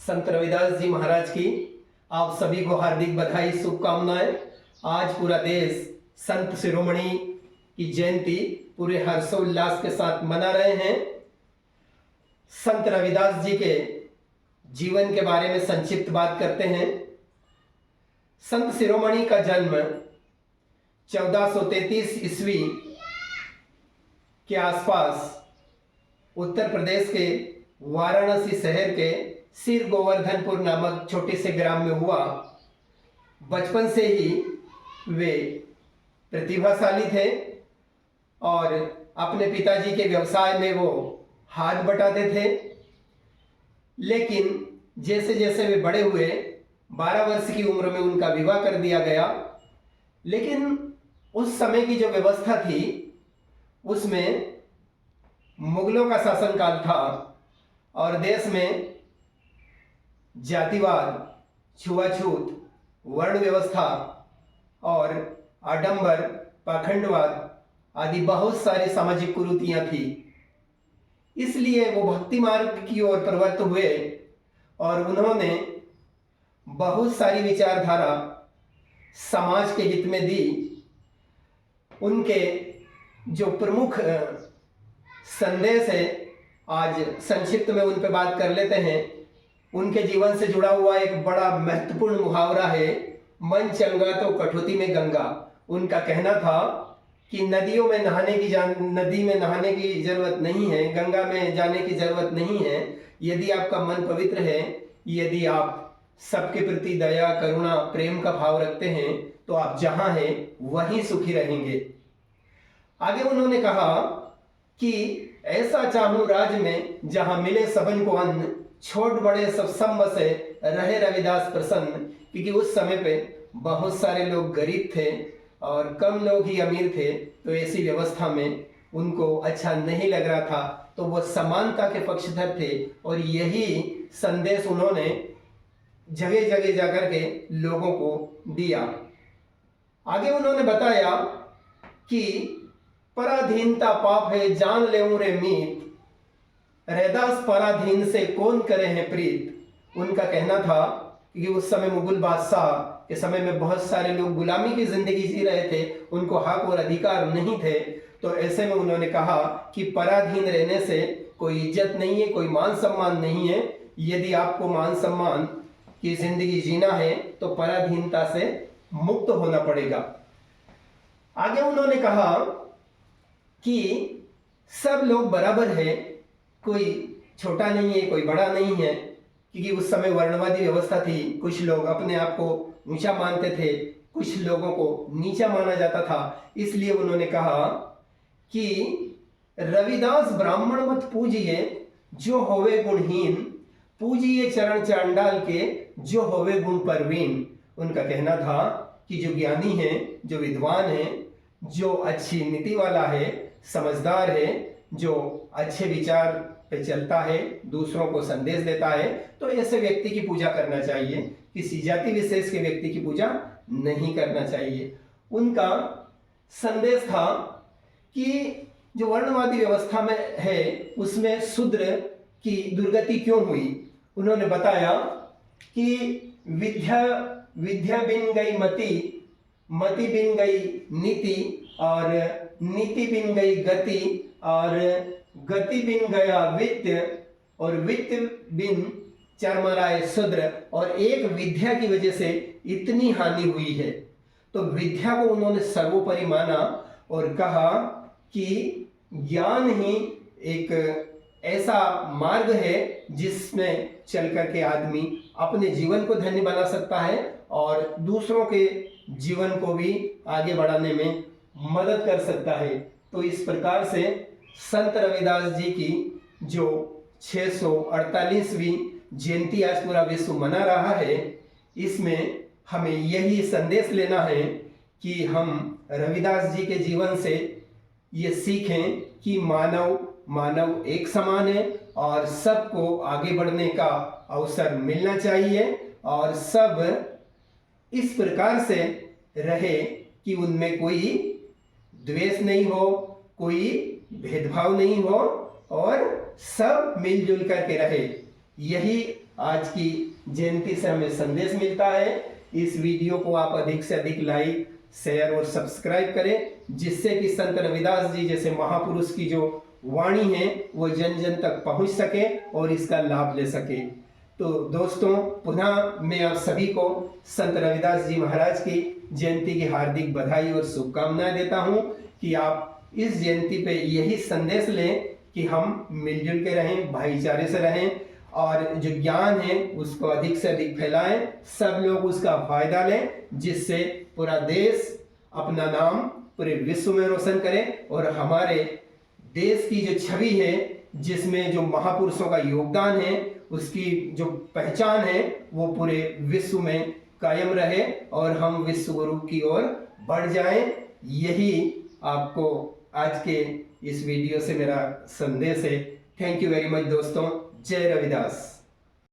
संत रविदास जी महाराज की आप सभी को हार्दिक बधाई, शुभकामनाएं। आज पूरा देश संत शिरोमणि की जयंती पूरे हर्षोल्लास के साथ मना रहे हैं। संत रविदास जी के जीवन के बारे में संक्षिप्त बात करते हैं। संत शिरोमणि का जन्म 1433 ईस्वी के आसपास उत्तर प्रदेश के वाराणसी शहर के सिर गोवर्धनपुर नामक छोटे से ग्राम में हुआ। बचपन से ही वे प्रतिभाशाली थे और अपने पिताजी के व्यवसाय में वो हाथ बटाते थे। लेकिन जैसे जैसे वे बड़े हुए 12 वर्ष की उम्र में उनका विवाह कर दिया गया। लेकिन उस समय की जो व्यवस्था थी उसमें मुगलों का शासनकाल था और देश में जातिवाद, छुआछूत, वर्ण व्यवस्था और आडंबर, पाखंडवाद आदि बहुत सारी सामाजिक कुरीतियां थी। इसलिए वो भक्ति मार्ग की ओर प्रवृत्त हुए और उन्होंने बहुत सारी विचारधारा समाज के हित में दी। उनके जो प्रमुख संदेश है, आज संक्षिप्त में उन पर बात कर लेते हैं। उनके जीवन से जुड़ा हुआ एक बड़ा महत्वपूर्ण मुहावरा है, मन चंगा तो कठौती में गंगा। उनका कहना था कि नदी में नहाने की जरूरत नहीं है, गंगा में जाने की जरूरत नहीं है। यदि आपका मन पवित्र है, यदि आप सबके प्रति दया, करुणा, प्रेम का भाव रखते हैं तो आप जहां हैं वहीं सुखी रहेंगे। आगे उन्होंने कहा कि ऐसा चाहूं राज में जहां मिले सबन को अन्न, छोट बड़े सब सम बसे रहे रविदास प्रसन्न। क्योंकि उस समय पे बहुत सारे लोग गरीब थे और कम लोग ही अमीर थे, तो ऐसी व्यवस्था में उनको अच्छा नहीं लग रहा था। तो वो समानता के पक्षधर थे और यही संदेश उन्होंने जगह जगह जाकर के लोगों को दिया। आगे उन्होंने बताया कि पराधीनता पाप है, जान लेऊं रे मीत, रैदास पराधीन से कौन करे हैं प्रीत। उनका कहना था कि उस समय मुगल बादशाह के समय में बहुत सारे लोग गुलामी की जिंदगी जी रहे थे, उनको हक और अधिकार नहीं थे। तो ऐसे में उन्होंने कहा कि पराधीन रहने से कोई इज्जत नहीं है, कोई मान सम्मान नहीं है। यदि आपको मान सम्मान की जिंदगी जीना है तो पराधीनता से मुक्त होना पड़ेगा। आगे उन्होंने कहा कि सब लोग बराबर है, कोई छोटा नहीं है, कोई बड़ा नहीं है। क्योंकि उस समय वर्णवादी व्यवस्था थी, कुछ लोग अपने आप को ऊंचा मानते थे, कुछ लोगों को नीचा माना जाता था। इसलिए उन्होंने कहा कि रविदास ब्राह्मण मत पूजिए जो होवे गुणहीन, पूजिए चरण चांडाल के जो होवे गुण परवीन। उनका कहना था कि जो ज्ञानी है, जो विद्वान है, जो अच्छी नीति वाला है, समझदार है, जो अच्छे विचार पे चलता है, दूसरों को संदेश देता है, तो ऐसे व्यक्ति की पूजा करना चाहिए। किसी जाति विशेष के व्यक्ति की पूजा नहीं करना चाहिए। उनका संदेश था कि जो वर्णवादी व्यवस्था में है उसमें शूद्र की दुर्गति क्यों हुई। उन्होंने बताया कि विद्या बिन गई मति, मति बिन गई नीति, और नीति बिन गई गति, और गति बिन गया वित्त, और वित्त बिन चरमराए शूद्र। और एक विद्या की वजह से इतनी हानि हुई है। तो विद्या को उन्होंने सर्वोपरि माना और कहा कि ज्ञान ही एक ऐसा मार्ग है जिसमें चल करके आदमी अपने जीवन को धन्य बना सकता है और दूसरों के जीवन को भी आगे बढ़ाने में मदद कर सकता है। तो इस प्रकार से संत रविदास जी की जो 648वीं जयंती आज पूरा विश्व मना रहा है, इसमें हमें यही संदेश लेना है कि हम रविदास जी के जीवन से ये सीखें कि मानव एक समान है और सबको आगे बढ़ने का अवसर मिलना चाहिए और सब इस प्रकार से रहे कि उनमें कोई द्वेष नहीं हो, कोई भेदभाव नहीं हो और सब मिलजुल करके रहे। यही आज की जयंती से हमें संदेश मिलता है। इस वीडियो को आप अधिक से अधिक लाइक, शेयर और सब्सक्राइब करें, जिससे कि संत रविदास जी जैसे महापुरुष की जो वाणी है वो जन जन तक पहुंच सके और इसका लाभ ले सके। तो दोस्तों, पुनः मैं आप सभी को संत रविदास जी महाराज की जयंती की हार्दिक बधाई और शुभकामनाएं देता हूं कि आप इस जयंती पे यही संदेश लें कि हम मिलजुल के रहें, भाईचारे से रहें और जो ज्ञान है उसको अधिक से अधिक फैलाएं, सब लोग उसका फायदा लें, जिससे पूरा देश अपना नाम पूरे विश्व में रोशन करे और हमारे देश की जो छवि है, जिसमें जो महापुरुषों का योगदान है, उसकी जो पहचान है वो पूरे विश्व में कायम रहे और हम विश्व गुरु की ओर बढ़ जाएं। यही आपको आज के इस वीडियो से मेरा संदेश है। थैंक यू वेरी मच दोस्तों। जय रविदास।